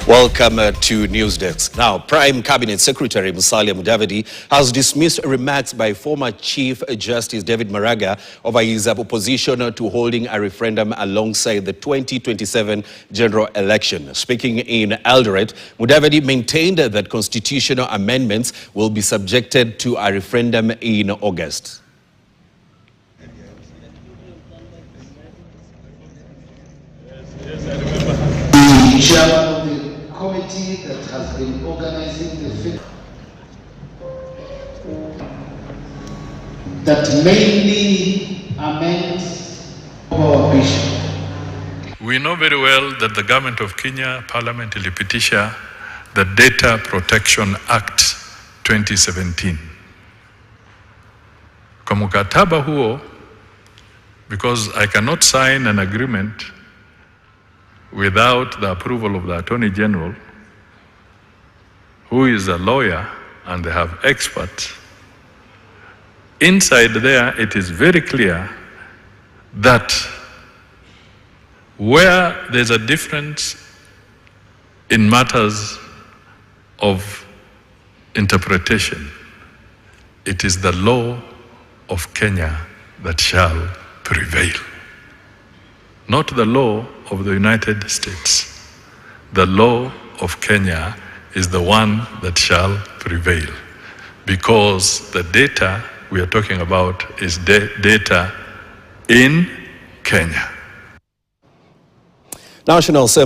Welcome to News Desk. Now, Prime Cabinet Secretary Mudavadi has dismissed remarks by former Chief Justice David Maraga over his opposition to holding a referendum alongside the 2027 general election. Speaking in Eldoret, Mudavadi maintained that constitutional amendments will be subjected to a referendum in August. Chairman of the committee that has been organizing the that mainly amends our bishop. We know very well that the government of Kenya, Parliament ilipitisha the Data Protection Act 2017. Kwa mkataba huo, because I cannot sign an agreement without the approval of the Attorney General, who is a lawyer and they have experts, inside there it is very clear that where there's a difference in matters of interpretation, it is the law of Kenya that shall prevail, not the law of the United States. The law of Kenya is the one that shall prevail, because the data we are talking about is data in Kenya. National